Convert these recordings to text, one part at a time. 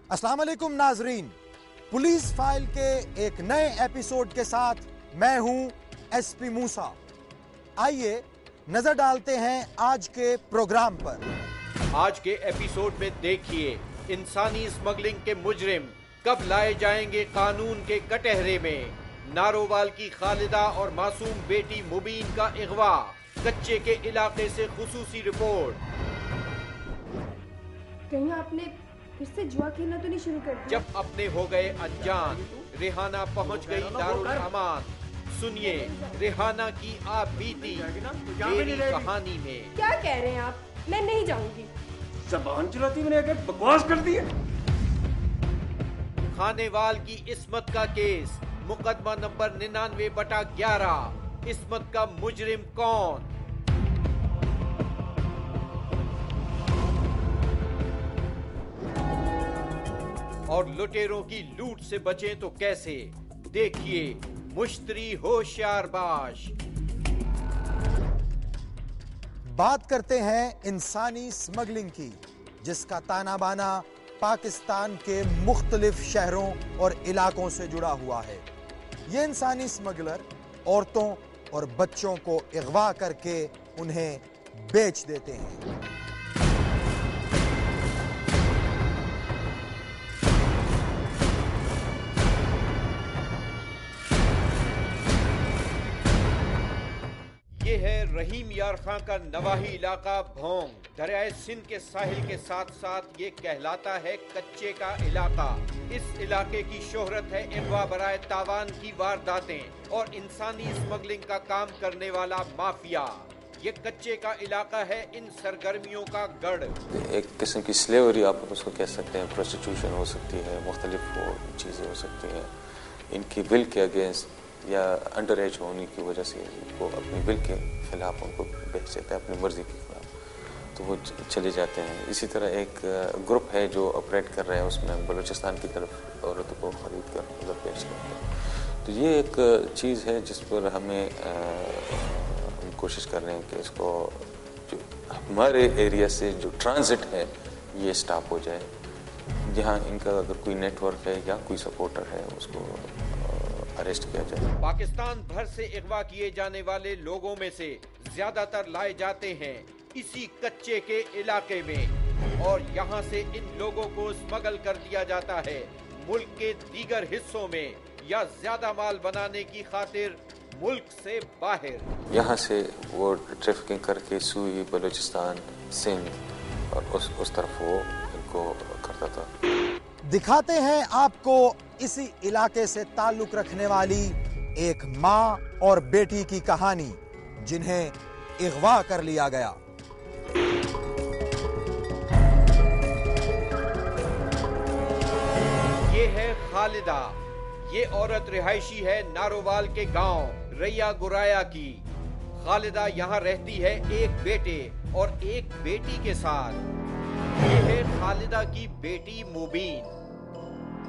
अस्सलाम वालेकुम नाजरीन, पुलिस फाइल के एक नए एपिसोड के साथ मैं हूं एसपी मूसा। आइए नजर डालते हैं आज के प्रोग्राम पर। आज के एपिसोड में देखिए इंसानी स्मगलिंग के मुजरिम कब लाए जाएंगे कानून के कटहरे में। नारोवाल की खालिदा और मासूम बेटी मुबीन का अगवा, कच्चे के इलाके से खुसूसी रिपोर्ट। कहीं आपने फिर से जुआ खेलना तो नहीं शुरू कर दिया? जब अपने हो गए अनजान, रेहाना पहुंच गई दारुल अमान। सुनिए रेहाना की आप बीती मेरी कहानी में। क्या कह रहे हैं आप? मैं नहीं जाऊंगी। ज़बान चलाती मैंने आकर बकवास कर दी है। खानेवाल की इस्मत का केस, मुकदमा नंबर 99/11। इस्मत का मुजरिम कौन? और लुटेरों की लूट से बचें तो कैसे? देखिए मुश्तरी होशियारबाश। बात करते हैं इंसानी स्मगलिंग की, जिसका ताना बाना पाकिस्तान के मुख्तलिफ शहरों और इलाकों से जुड़ा हुआ है। ये इंसानी स्मगलर औरतों और बच्चों को अगवा करके उन्हें बेच देते हैं। ये है रहीम यार खां का नवाही इलाका भोंग। दरियाए सिंध के साहिल के साथ साथ ये कहलाता है कच्चे का इलाका। इस इलाके की शोहरत है अगवा बराए तावान की वारदातें और इंसानी स्मगलिंग का काम करने वाला माफिया। ये कच्चे का इलाका है इन सरगर्मियों का गढ़। एक किस्म की स्लेवरी आप उसको कह सकते हैं, प्रोस्टिट्यूशन हो सकती है, मुख्तलिफ चीज़ें हो सकती हैं। इनकी विल के अगेंस्ट या अंडर एज होने की वजह से वो अपनी विल के खिलाफ उनको बेच देता है, अपनी मर्जी के खिलाफ, तो वो चले जाते हैं। इसी तरह एक ग्रुप है जो ऑपरेट कर रहा है, उसमें बलूचिस्तान की तरफ औरतों को ख़रीद कर मतलब बेच करते हैं। तो ये एक चीज़ है जिस पर हमें हम कोशिश कर रहे हैं कि इसको जो हमारे एरिया से जो ट्रांजिट है ये स्टॉप हो जाए। जहाँ इनका अगर कोई नेटवर्क है या कोई सपोर्टर है उसको अरेस्ट किया जाए। पाकिस्तान भर से अगवा किए जाने वाले लोगों में से ज्यादातर लाए जाते हैं इसी कच्चे के इलाके में और यहाँ से इन लोगों को स्मगल कर दिया जाता है मुल्क के दीगर हिस्सों में या ज्यादा माल बनाने की खातिर मुल्क से बाहर। यहाँ से वो ट्रैफिकिंग करके सुई, बलूचिस्तान, सिंध और उस तरफ वो इनको करता था। दिखाते हैं आपको इसी इलाके से ताल्लुक रखने वाली एक माँ और बेटी की कहानी, जिन्हें अगवा कर लिया गया। ये है खालिदा। ये औरत रिहायशी है नारोवाल के गांव रैया गुराया की। खालिदा यहाँ रहती है एक बेटे और एक बेटी के साथ। ये है खालिदा की बेटी मुबीन।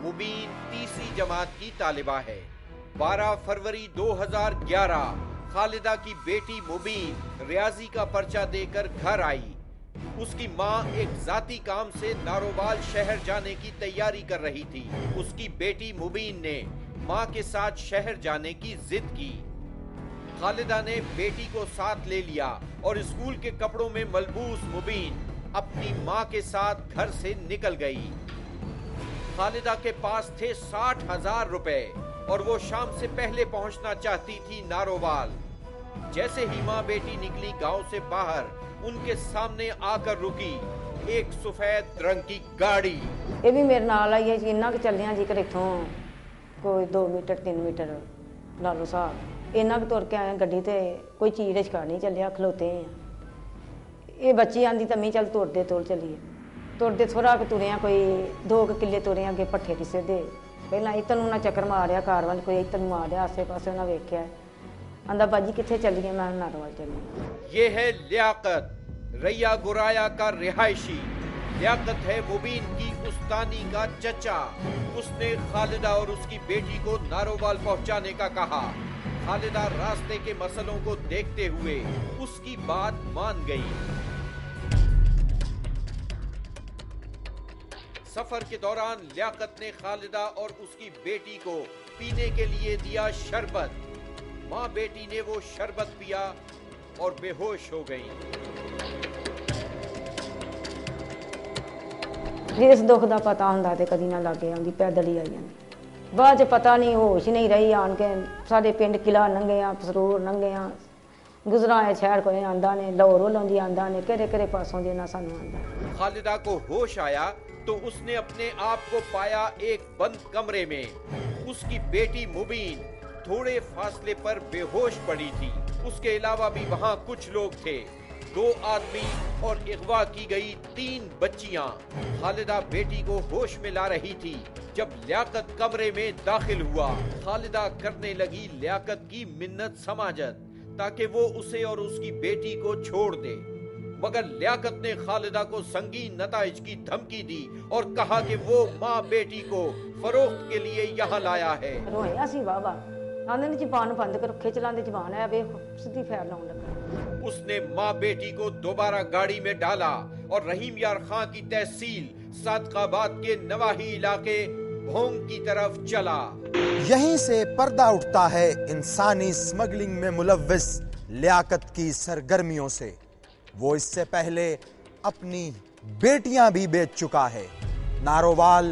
मुबीन तीसरी जमात की तालिबा है। 12 फरवरी 2011 खालिदा की बेटी मुबीन रियाजी का पर्चा देकर घर आई। उसकी माँ एक जाती काम से नारोवाल शहर जाने की तैयारी कर रही थी। उसकी बेटी मुबीन ने माँ के साथ शहर जाने की जिद की। खालिदा ने बेटी को साथ ले लिया और स्कूल के कपड़ों में मलबूस मुबीन अपनी माँ के साथ घर से निकल गई। खालिदा के पास थे 60,000 रुपए और वो शाम से पहले पहुंचना चाहती थी नारोवाल। जैसे ही माँ बेटी निकली गांव से बाहर, उनके सामने आकर रुकी एक सफेद रंग की गाड़ी। ये भी मेरे नाल आई है जी, इन्ना के चलिया जी कर इथों कोई 2 मीटर 3 मीटर ला लो साहब। इन्ना के तुर के आए गड्डी ते कोई चीज रिश्का नहीं चलिया, खलोते हैं। ये बच्ची आंदी तो मैं चल तुरदे तुर चलीए। तुरदे थोड़ा कि तुरिया कोई 2 किले तुरे अगे पट्ठे किसे दे। पहला इधर ना चक्कर मारिया कार वाल, कोई इधर मारिया आसे पासे उन्हें वेख्या। आंदा बाजी किथे चली गई? मैं नारोवाल चली। ये है लियाकत, रैया गुराया का रिहायशी। लियाकत है मुबीन की उस्तानी का चचा। उसने खालिदा और उसकी बेटी को नारोवाल पहुंचाने का कहा। खालिदा रास्ते के मसलों को देखते हुए उसकी बात मान गई। सफर के दौरान लियाकत ने खालिदा और उसकी बेटी को पीने के लिए दिया शरबत। माँ बेटी ने वो शरबत पिया और बेहोश हो गई। जिस दुख ਦਾ ਪਤਾ ਹੁੰਦਾ ਤੇ ਕਦੀ ਨਾ ਲਾਗੇ ਆਉਂਦੀ, ਪੈਦਲ ਹੀ ਆਈ ਜਾਂਦੀ। ਬਾਅਦ ਚ ਪਤਾ ਨਹੀਂ, ਹੋਸ਼ ਨਹੀਂ ਰਹੀ। ਆਣ ਕੇ ਸਾਡੇ ਪਿੰਡ ਕਿਲਾ ਲੰਘਿਆ, ਸਰੂਰ ਲੰਘਿਆ, ਗੁਜਰਾਏ ਸ਼ਹਿਰ ਕੋਲੇ ਆਂਦਾ ਨੇ, ਲਾਹੌਰੋਂ ਲਾਉਂਦੀ ਆਂਦਾ ਨੇ, ਕਿਹੜੇ ਕਿਹੜੇ ਪਾਸੋਂ ਦੀ ਨਾ ਸਾਨੂੰ ਆਂਦਾ। खालिदा को होश आया तो उसने अपने आप को पाया एक बंद कमरे में। उसकी बेटी मुबीन थोड़े फासले पर बेहोश पड़ी थी। उसके अलावा भी वहाँ कुछ लोग थे, 2 आदमी और अगवा की गई 3 बच्चियां। खालिदा बेटी को होश में ला रही थी जब लियाकत कमरे में दाखिल हुआ। खालिदा करने लगी लियाकत की मिन्नत समाजत ताकि वो उसे और उसकी बेटी को छोड़ दे, मगर लियाकत ने खालिदा को संगीन नताइज की धमकी दी और कहा कि वो माँ बेटी को फरोख्त के लिए यहाँ लाया है। रोया सी बाबा, आंदे ने जबान बंद करो, खिच लांदे जबान है, वे सीधी फैर लाउन लगा। उसने माँ बेटी को दोबारा गाड़ी में डाला और रहीम यार खां की तहसील सादकाबाद के नवाही इलाके भोंग की तरफ चला। यहीं से पर्दा उठता है इंसानी स्मगलिंग में मुलव्विस लियाकत की सरगर्मियों से। वो इससे पहले अपनी बेटियां भी बेच चुका है। नारोवाल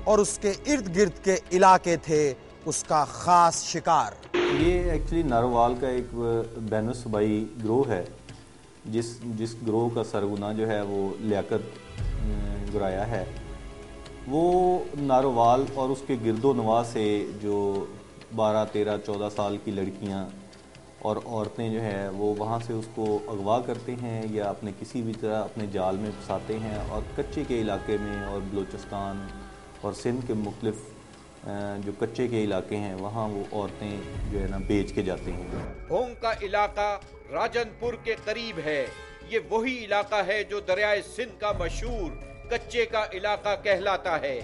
और उसके इर्द गिर्द के इलाके थे उसका खास शिकार। ये एक्चुअली नारोवाल का एक बैनुसूबाई ग्रोह है, जिस ग्रोह का सरगुना जो है वो लियाकत गुराया है। वो नारोवाल और उसके गिरदोनवा से जो 12, 13, 14 साल की लड़कियां और औरतें जो है वो वहाँ से उसको अगवा करते हैं या अपने किसी भी तरह अपने जाल में फंसाते हैं और कच्चे के इलाके में और बलूचिस्तान और सिंध के मुख्तलिफ जो कच्चे के इलाके हैं वहाँ वो औरतें जो है ना बेच के जाते हैं। भोंग का इलाका राजनपुर के करीब है। ये वही इलाका है जो दरियाए सिंध का मशहूर कच्चे का इलाका कहलाता है।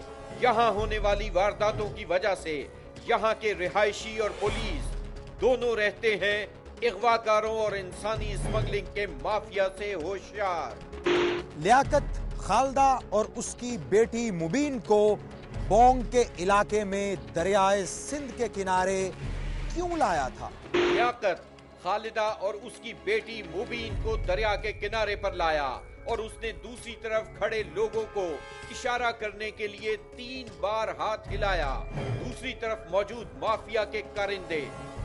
यहाँ होने वाली वारदातों की वजह से यहाँ के रिहायशी और पुलिस दोनों रहते हैं अगवाकारों और इंसानी स्मगलिंग के माफिया से होशियार। लियाकत खालिदा और उसकी बेटी मुबीन को बोंग के इलाके में दरियाए सिंध के किनारे क्यों लाया था? लियाकत खालिदा और उसकी बेटी मुबीन को दरिया के किनारे पर लाया और उसने दूसरी तरफ खड़े लोगों को इशारा करने के लिए 3 बार हाथ हिलाया। दूसरी तरफ मौजूद माफिया के कारिंदे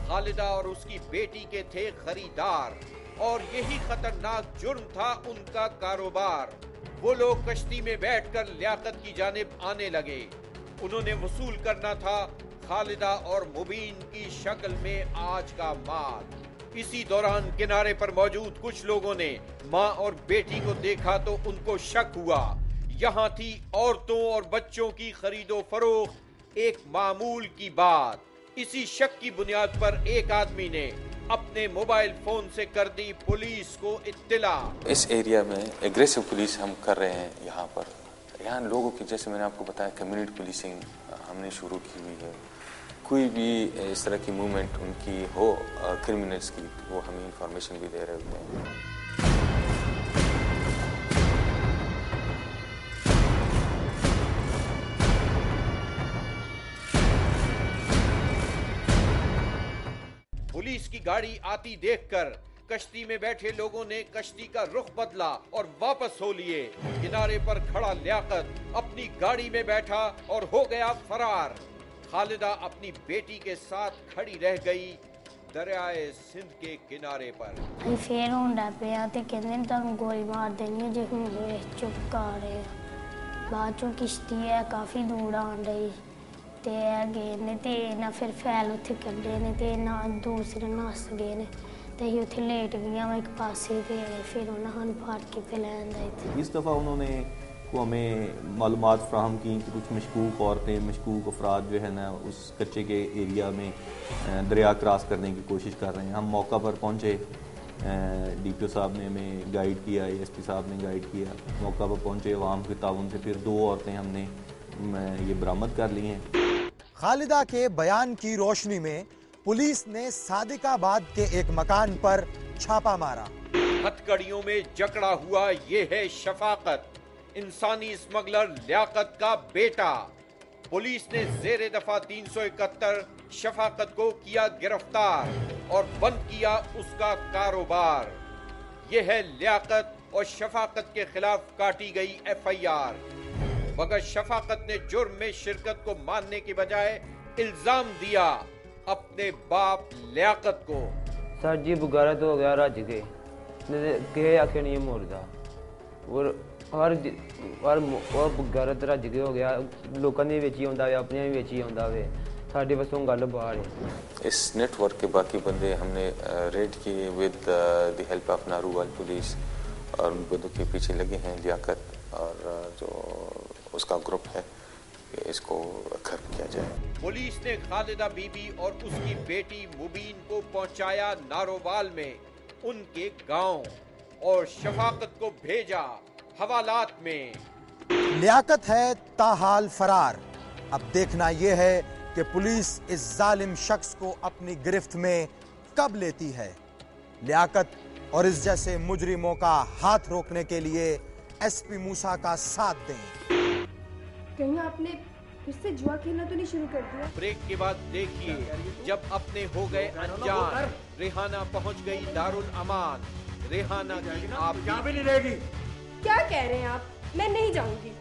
खालिदा और उसकी बेटी के थे खरीदार और यही खतरनाक जुर्म था उनका कारोबार। वो लोग कश्ती में बैठकर लियाकत की जानिब आने लगे। उन्होंने वसूल करना था खालिदा और मुबीन की शक्ल में आज का माल। इसी दौरान किनारे पर मौजूद कुछ लोगों ने माँ और बेटी को देखा तो उनको शक हुआ। यहाँ थी औरतों और बच्चों की खरीदो फरोख्त एक मामूल की बात। इसी शक की बुनियाद पर एक आदमी ने अपने मोबाइल फोन से कर दी पुलिस को इत्तला। इस एरिया में एग्रेसिव पुलिस हम कर रहे हैं। यहाँ लोगों की, जैसे मैंने आपको बताया, कम्युनिटी पुलिसिंग हमने शुरू की हुई है। कोई भी इस तरह की मूवमेंट उनकी हो क्रिमिनल्स की, वो हमें इंफॉर्मेशन भी दे रहे होते हैं। पुलिस की गाड़ी आती देखकर कश्ती में बैठे लोगों ने कश्ती का रुख बदला और वापस हो लिए। किनारे पर खड़ा लियाकत अपनी गाड़ी में बैठा और हो गया फरार। खालिदा अपनी बेटी के साथ खड़ी रह गई दरियाए सिंध के किनारे पर। फिर होंदा पिया ते कहंदे तुहानू गोली मार देनी जे हुण चुप कर रहे। बाद चों किश्ती है काफी दूर आन रही ते गए ने ते ना फिर फैल उत्थे कड्डे ने ते ना दूसरे नस गए ने ते ही उत्थे लेट गया एक पासे ते फिर उन्होंने हम फाड़ के पे लैन आए थे। इस दफ़ा उन्होंने को हमें मालूमात फ्राहम की कि कुछ मशकूक औरतें, मशकूक अफराद जो है ना उस कच्चे के एरिया में दरिया क्रॉस करने की कोशिश कर रहे हैं। हम मौका पर पहुँचे, DPO साहब ने हमें गाइड किया, ASP साहब ने गाइड किया। मौका पर पहुँचे, अवाम के ताउन से फिर 2 औरतें हमने ये बरामद कर ली हैं। खालिदा के बयान की रोशनी में पुलिस ने सादिकाबाद के एक मकान पर छापा मारा। हथकड़ियों में जकड़ा हुआ ये है शफाकत, इंसानी स्मगलर लियाकत का बेटा। पुलिस ने जेरे दफा 371 शफाकत को किया गिरफ्तार और बंद किया उसका कारोबार। यह है लियाकत और शफाकत के खिलाफ काटी गई FIR, मगर शफाकत ने जुर्म में शिरकत को मानने के बजाय इल्जाम दिया अपने बाप लियाकत को। सर जी बुगारत हो गया रज के कहे आखे नहीं मुड़दा और बुगारत रज के हो गया, लोगों ने बेची आंदा वे, अपने भी बेची आंदा वे, साडे वसों गल बाहर है। इस नेटवर्क के बाकी बंदे हमने रेड किए with the help of Narowal police और उन बंदों के पीछे लगे हैं लियाकत और जो उसका ग्रुप है कि इसको खत्म किया जाए। पुलिस ने खालिदा बीबी और उसकी बेटी मुबीन को पहुंचाया नारोवाल में उनके गांव और शफाकत को भेजा हवालात में। लियाकत है ताहाल फरार। अब देखना यह है कि पुलिस इस जालिम शख्स को अपनी गिरफ्त में कब लेती है। लियाकत और इस जैसे मुजरिमों का हाथ रोकने के लिए SP मूसा का साथ दें। कहीं आपने फिर से जुआ खेलना तो नहीं शुरू कर दिया? ब्रेक के बाद देखिए जब अपने हो गए अनजान रेहाना पहुंच गई दारुल अमान। रेहाना की आप यहाँ भी नहीं रहेगी। क्या कह रहे हैं आप? मैं नहीं जाऊंगी।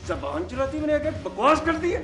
जबान चलाती मैंने आके बकवास कर दी है।